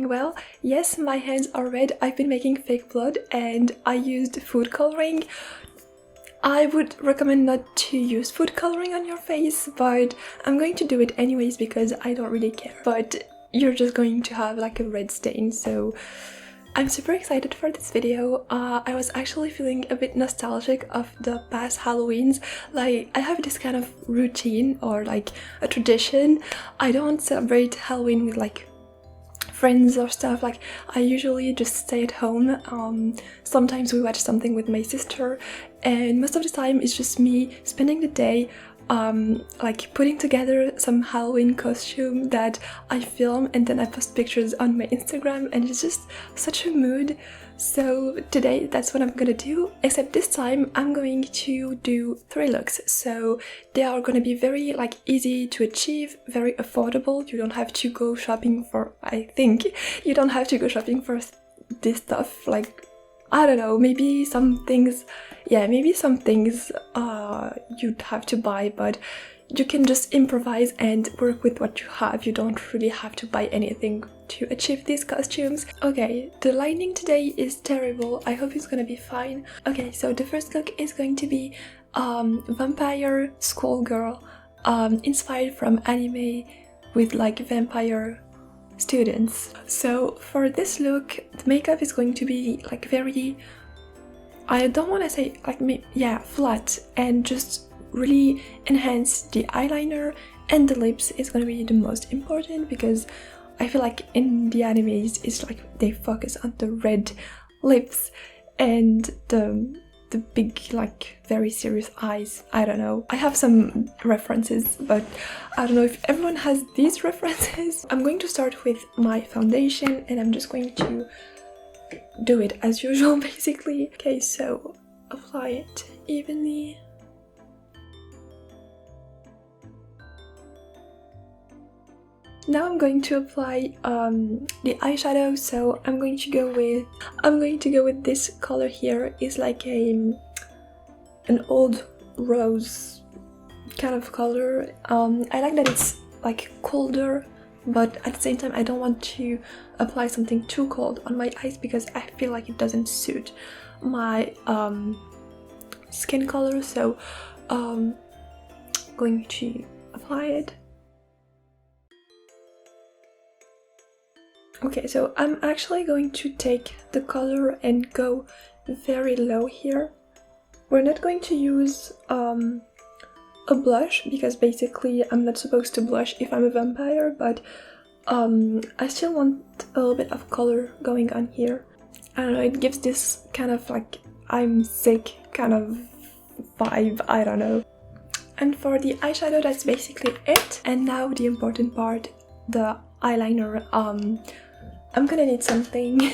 going well. Yes, my hands are red. I've been making fake blood and I used food coloring. I would recommend not to use food coloring on your face, but I'm going to do it anyways because I don't really care. But you're just going to have like a red stain, so I'm super excited for this video. I was actually feeling a bit nostalgic of the past Halloweens. Like, I have this kind of routine or like a tradition. I don't celebrate Halloween with like friends or stuff. Like, I usually just stay at home. Sometimes we watch something with my sister, and most of the time it's just me spending the day like putting together some Halloween costume that I film and then I post pictures on my Instagram, and it's just such a mood. So today that's what I'm gonna do, except this time I'm going to do 3 looks. So they are gonna be very like easy to achieve, very affordable. You don't have to go shopping for, I think you don't have to go shopping for this stuff. Like, I don't know, maybe some things, yeah, maybe some things you'd have to buy, but you can just improvise and work with what you have. You don't really have to buy anything to achieve these costumes. Okay, the lighting today is terrible. I hope it's gonna be fine. Okay, so the first look is going to be vampire schoolgirl, inspired from anime with like vampire students. So for this look, the makeup is going to be like very, I don't want to say like, yeah, flat, and just really enhance the eyeliner, and the lips is going to be the most important because I feel like in the animes it's like they focus on the red lips and the big like very serious eyes. I don't know, I have some references, but I don't know if everyone has these references. I'm going to start with my foundation and I'm just going to do it as usual basically. Okay, so apply it evenly. Now I'm going to apply the eyeshadow. So I'm going to go with this color here. It's like an old rose kind of color. I like that it's like colder, but at the same time I don't want to apply something too cold on my eyes because I feel like it doesn't suit my skin color. So going to apply it. Okay, so I'm actually going to take the color and go very low here. We're not going to use a blush because basically I'm not supposed to blush if I'm a vampire, but I still want a little bit of color going on here. I don't know, it gives this kind of like I'm sick kind of vibe, I don't know. And for the eyeshadow, that's basically it. And now the important part, the eyeliner. I'm gonna need something.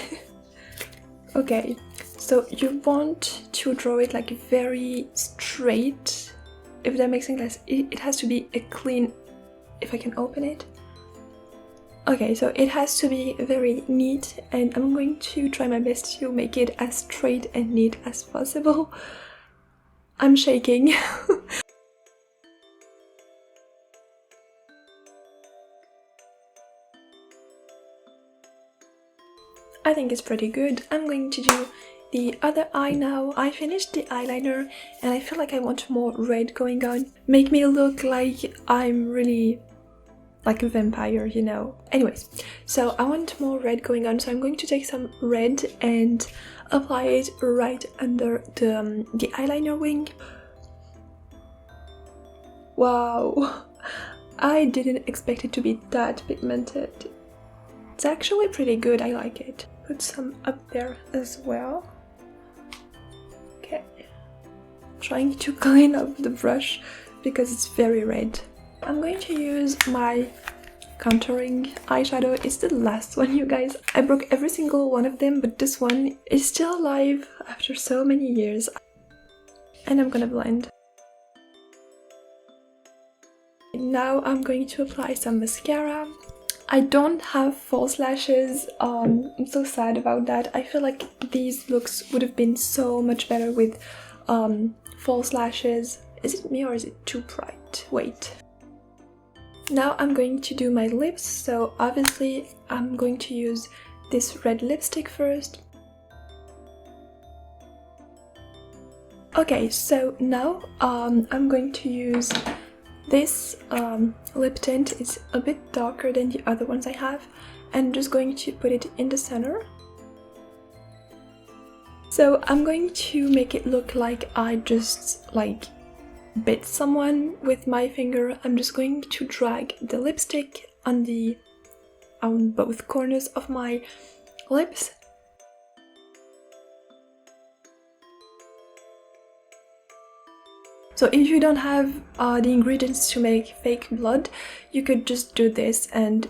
Okay, so you want to draw it like very straight, if that makes sense. It has to be a clean, if I can open it. Okay, so it has to be very neat, and I'm going to try my best to make it as straight and neat as possible. I'm shaking. I think it's pretty good. I'm going to do the other eye now. I finished the eyeliner and I feel like I want more red going on. Make me look like I'm really like a vampire, you know. Anyways, so I want more red going on, so I'm going to take some red and apply it right under the eyeliner wing. Wow, I didn't expect it to be that pigmented. It's actually pretty good, I like it. Put some up there as well. Okay. Trying to clean up the brush because it's very red. I'm going to use my contouring eyeshadow. It's the last one, you guys. I broke every single one of them, but this one is still alive after so many years. And I'm gonna blend. Now I'm going to apply some mascara. I don't have false lashes. I'm so sad about that. I feel like these looks would have been so much better with false lashes. Is it me or is it too bright? Wait. Now I'm going to do my lips, so obviously I'm going to use this red lipstick first. Okay, so now I'm going to use this lip tint. It's a bit darker than the other ones I have, and I'm just going to put it in the center. So I'm going to make it look like I just like bit someone with my finger. I'm just going to drag the lipstick on both corners of my lips. So if you don't have the ingredients to make fake blood, you could just do this and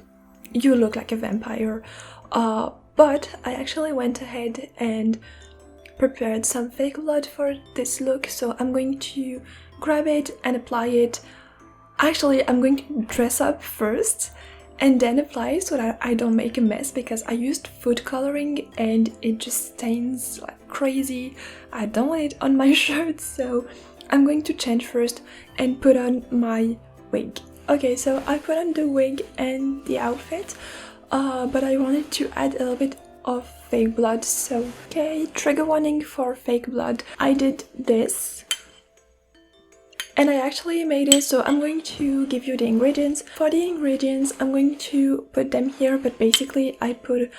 you look like a vampire. But I actually went ahead and prepared some fake blood for this look, so I'm going to grab it and apply it. Actually, I'm going to dress up first and then apply so that I don't make a mess, because I used food coloring and it just stains like crazy. I don't want it on my shirt, so I'm going to change first and put on my wig. Okay, so I put on the wig and the outfit, but I wanted to add a little bit of fake blood, so okay, trigger warning for fake blood. I did this and I actually made it, so I'm going to give you the ingredients. For the ingredients, I'm going to put them here, but basically I put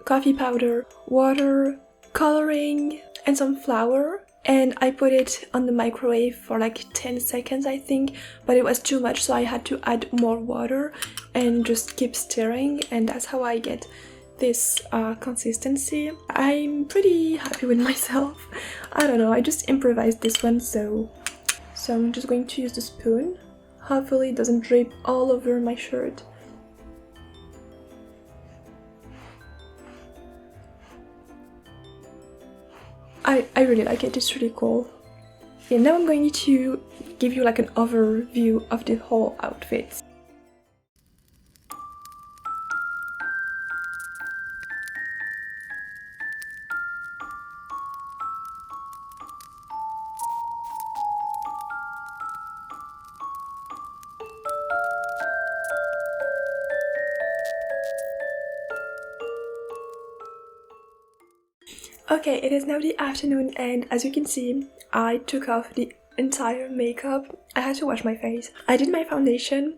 coffee powder, water, coloring, and some flour, and I put it on the microwave for like 10 seconds I think, but it was too much, so I had to add more water and just keep stirring, and that's how I get this consistency. I'm pretty happy with myself. I don't know, I just improvised this one, so I'm just going to use the spoon. Hopefully it doesn't drip all over my shirt. I really like it, it's really cool. And now I'm going to give you like an overview of the whole outfit. Okay, it is now the afternoon, and as you can see, I took off the entire makeup. I had to wash my face. I did my foundation,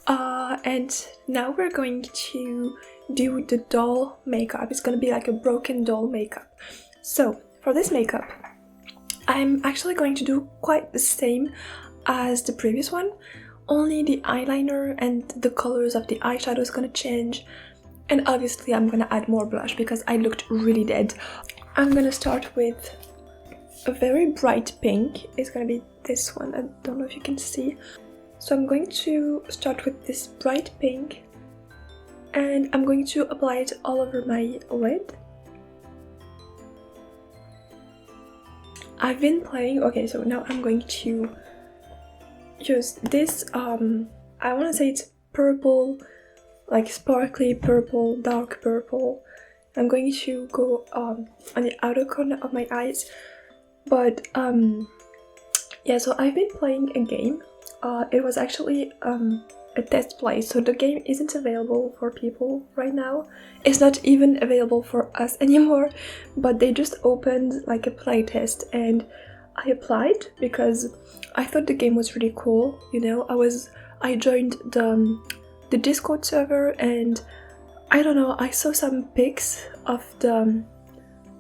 and now we're going to do the doll makeup. It's gonna be like a broken doll makeup. So, for this makeup, I'm actually going to do quite the same as the previous one, only the eyeliner and the colors of the eyeshadow is gonna change, and obviously I'm gonna add more blush because I looked really dead. I'm gonna start with a very bright pink. It's gonna be this one, I don't know if you can see. So I'm going to start with this bright pink and I'm going to apply it all over my lid. I've been playing, okay, so now I'm going to use this, I want to say it's purple, like sparkly purple, dark purple. I'm going to go on the outer corner of my eyes, but yeah, so I've been playing a game. It was actually a test play, so the game isn't available for people right now. It's not even available for us anymore, but they just opened like a play test and I applied because I thought the game was really cool, you know. I joined the Discord server and I don't know, I saw some pics of the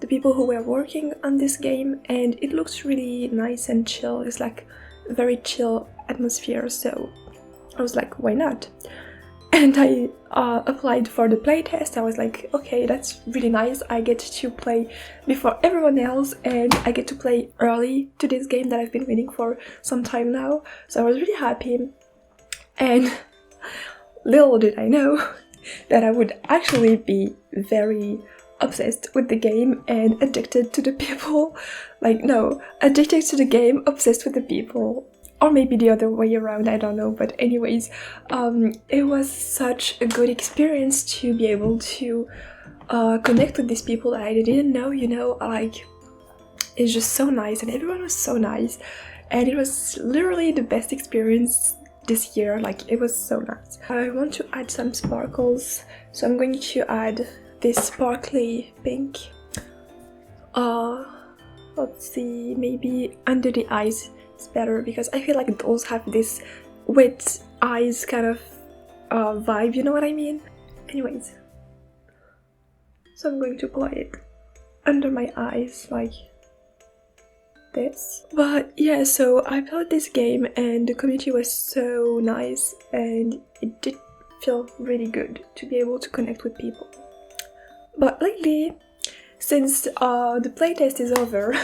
people who were working on this game and it looks really nice and chill. It's like a very chill atmosphere, so I was like, why not? And I applied for the playtest. I was like, okay, that's really nice. I get to play before everyone else and I get to play early to this game that I've been waiting for some time now. So I was really happy. And little did I know that I would actually be very obsessed with the game and addicted to the people. Like, no, addicted to the game, obsessed with the people. Or maybe the other way around, I don't know. But anyways, it was such a good experience to be able to connect with these people that I didn't know, you know, like, it's just so nice and everyone was so nice. And it was literally the best experience this year, like it was so nice. I want to add some sparkles, so I'm going to add this sparkly pink. Let's see, maybe under the eyes is better because I feel like dolls have this wet eyes kind of vibe, you know what I mean? Anyways, so I'm going to apply it under my eyes like this. But yeah, so I played this game and the community was so nice and it did feel really good to be able to connect with people. But lately, since the playtest is over,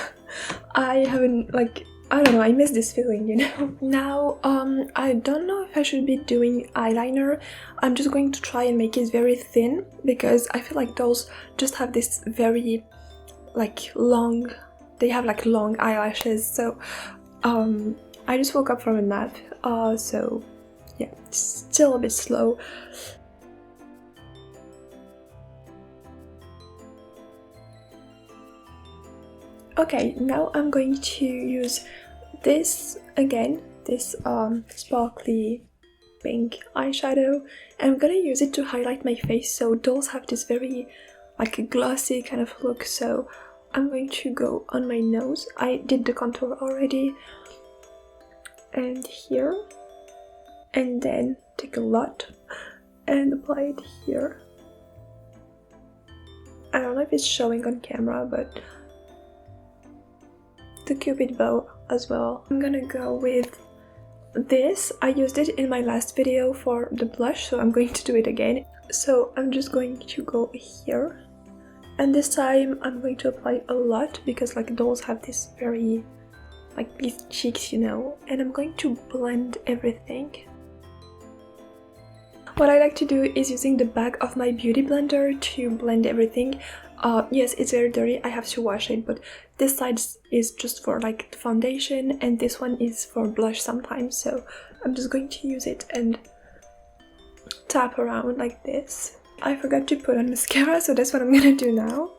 I haven't, like, I don't know, I miss this feeling, you know? Now, I don't know if I should be doing eyeliner. I'm just going to try and make it very thin because I feel like dolls just have this very, like, long, they have like long eyelashes, so I just woke up from a nap, so yeah, still a bit slow. Okay, now I'm going to use this again, this sparkly pink eyeshadow, and I'm gonna use it to highlight my face. So dolls have this very like a glossy kind of look, so I'm going to go on my nose. I did the contour already, and here, and then take a lot and apply it here. I don't know if it's showing on camera, but the cupid bow as well. I'm gonna go with this. I used it in my last video for the blush, so I'm going to do it again. So I'm just going to go here, and this time I'm going to apply a lot because like dolls have this very like these cheeks, you know, and I'm going to blend everything. What I like to do is using the back of my beauty blender to blend everything. Yes, it's very dirty, I have to wash it, but this side is just for like the foundation and this one is for blush sometimes, so I'm just going to use it and tap around like this. I forgot to put on mascara, so that's what I'm gonna do now.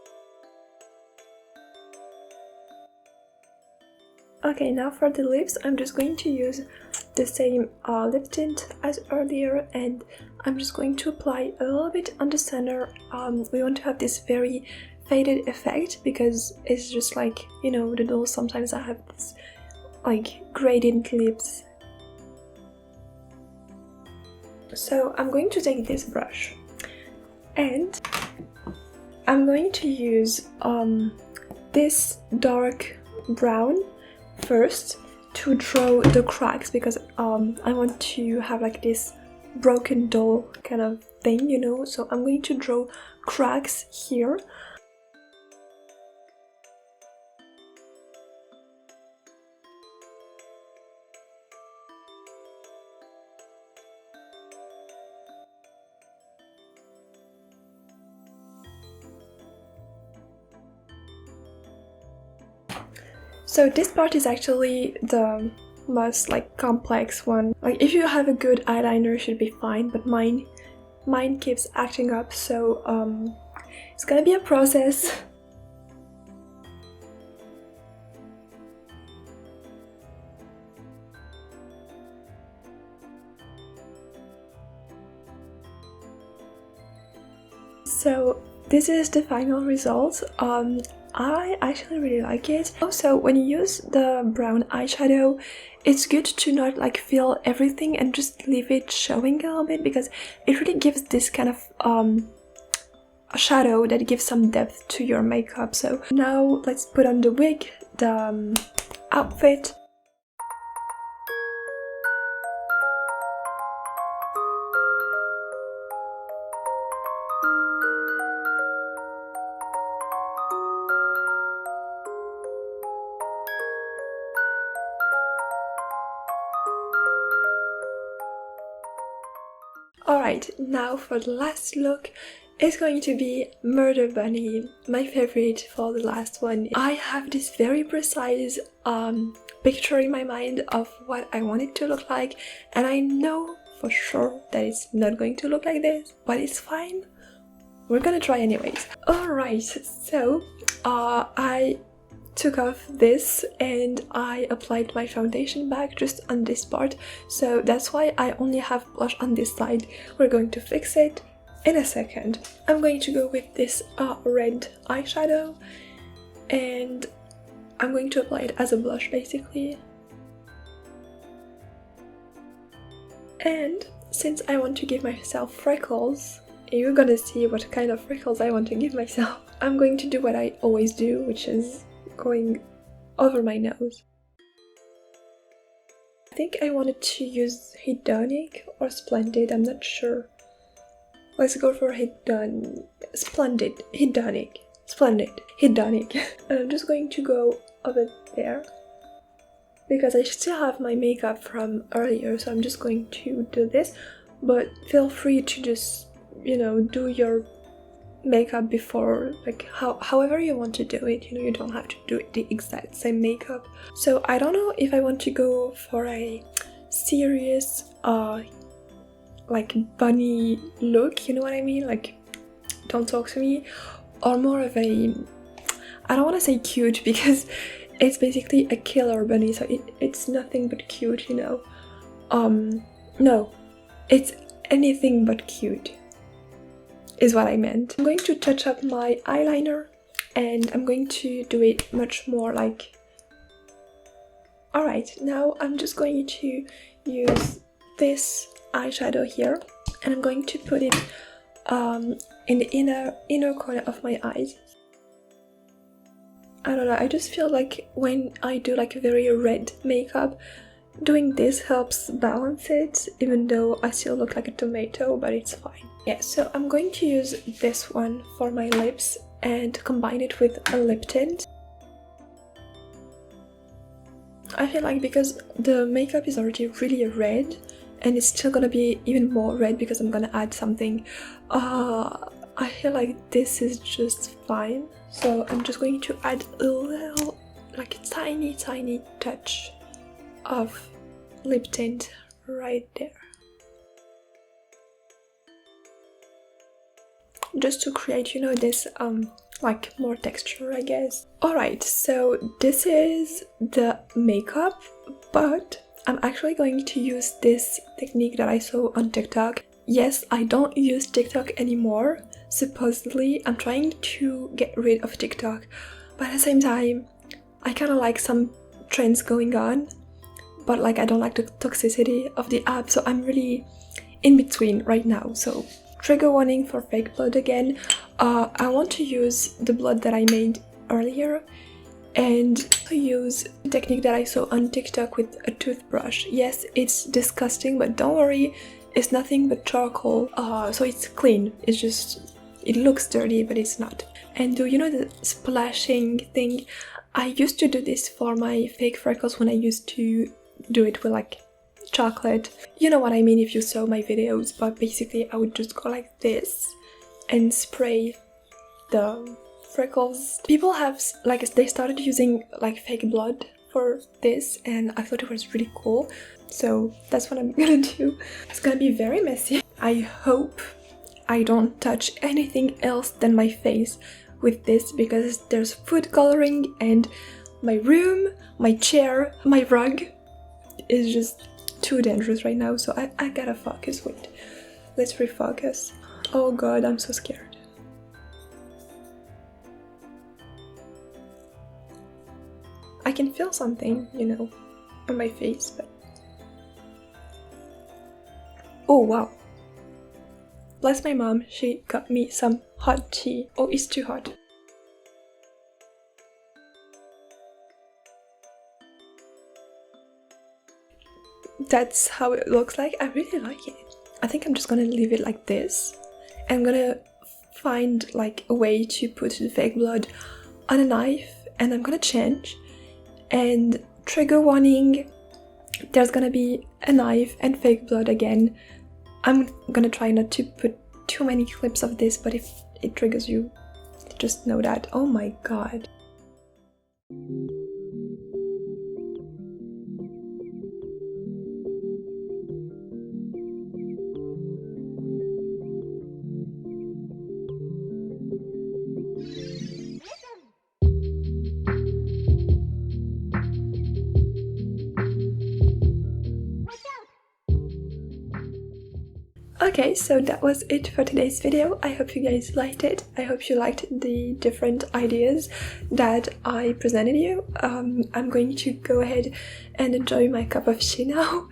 Okay, now for the lips, I'm just going to use the same lip tint as earlier, and I'm just going to apply a little bit on the center. We want to have this very faded effect because it's just like, you know, the dolls sometimes have this like gradient lips. So I'm going to take this brush and I'm going to use this dark brown first to draw the cracks because I want to have like this broken doll kind of thing, you know, so I'm going to draw cracks here. So this part is actually the most like complex one. Like if you have a good eyeliner it should be fine, but mine keeps acting up, so it's gonna be a process. So this is the final result. I actually really like it. Also, when you use the brown eyeshadow, it's good to not like fill everything and just leave it showing a little bit because it really gives this kind of a shadow that gives some depth to your makeup. So now let's put on the wig, the outfit. Alright, now for the last look, it's going to be Murder Bunny, my favorite for the last one. I have this very precise picture in my mind of what I want it to look like, and I know for sure that it's not going to look like this, but it's fine. We're gonna try anyways. Alright, so I took off this and I applied my foundation back just on this part, so that's why I only have blush on this side. We're going to fix it in a second. I'm going to go with this red eyeshadow and I'm going to apply it as a blush basically. And since I want to give myself freckles, you're gonna see what kind of freckles I want to give myself. I'm going to do what I always do, which is going over my nose. I think I wanted to use Hedonic or Splendid, I'm not sure. Let's go for Splendid, Hedonic, Splendid, Hedonic. And I'm just going to go over there, because I still have my makeup from earlier, so I'm just going to do this. But feel free to just, you know, do your makeup before, like however you want to do it, you know, you don't have to do it the exact same makeup. So I don't know if I want to go for a serious like bunny look, you know what I mean, like don't talk to me, or more of a, I don't want to say cute because it's basically a killer bunny, so it's nothing but cute, you know. No, it's anything but cute is what I meant. I'm going to touch up my eyeliner and I'm going to do it much more like... Alright, now I'm just going to use this eyeshadow here and I'm going to put it in the inner corner of my eyes. I don't know, I just feel like when I do like a very red makeup, doing this helps balance it, even though I still look like a tomato, but it's fine. Yeah, so I'm going to use this one for my lips and combine it with a lip tint. I feel like because the makeup is already really red and it's still gonna be even more red because I'm gonna add something, I feel like this is just fine. So I'm just going to add a little, like a tiny touch of lip tint right there, just to create, you know, this like more texture, I guess. Alright, so this is the makeup, but I'm actually going to use this technique that I saw on TikTok. Yes, I don't use TikTok anymore. Supposedly, I'm trying to get rid of TikTok, but at the same time, I kind of like some trends going on, but like I don't like the toxicity of the app, so I'm really in between right now. So trigger warning for fake blood again. I want to use the blood that I made earlier and to use a technique that I saw on TikTok with a toothbrush. Yes, it's disgusting, but don't worry, it's nothing but charcoal, so it's clean. It's just, it looks dirty, but it's not. And do you know the splashing thing? I used to do this for my fake freckles when I used to do it with like chocolate. You know what I mean if you saw my videos, but basically I would just go like this and spray the freckles. People have, like, they started using like fake blood for this and I thought it was really cool. So that's what I'm gonna do. It's gonna be very messy. I hope I don't touch anything else than my face with this because there's food coloring and my room, my chair, my rug is just too dangerous right now, so I gotta focus. Wait, let's refocus. Oh god, I'm so scared. I can feel something, you know, on my face, but... Oh wow. Bless my mom, she got me some hot tea. Oh, it's too hot. That's how it looks like. I really like it. I think I'm just gonna leave it like this. I'm gonna find like a way to put the fake blood on a knife and I'm gonna change. And trigger warning, there's gonna be a knife and fake blood again. I'm gonna try not to put too many clips of this, but if it triggers you, just know that. Oh my god. Okay, so that was it for today's video. I hope you guys liked it. I hope you liked the different ideas that I presented you. I'm going to go ahead and enjoy my cup of tea now.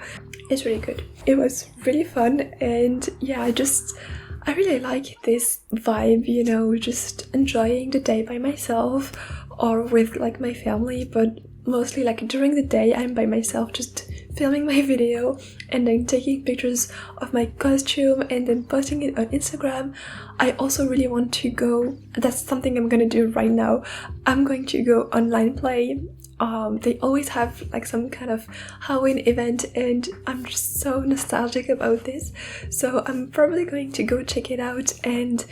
It's really good. It was really fun, and yeah, I really like this vibe, you know, just enjoying the day by myself or with like my family, but mostly like during the day I'm by myself just filming my video and then taking pictures of my costume and then posting it on Instagram. I also really want to go, that's something I'm gonna do right now, I'm going to go online play. They always have like some kind of Halloween event and I'm just so nostalgic about this, so I'm probably going to go check it out and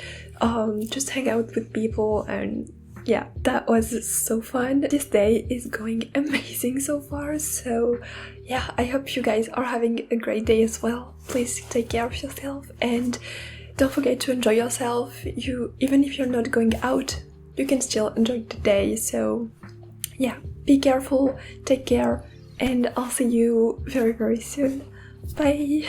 just hang out with people. And yeah, that was so fun. This day is going amazing so far, so yeah, I hope you guys are having a great day as well. Please take care of yourself and don't forget to enjoy yourself. Even if you're not going out, you can still enjoy the day. So yeah, be careful, take care, and I'll see you very, very soon. Bye!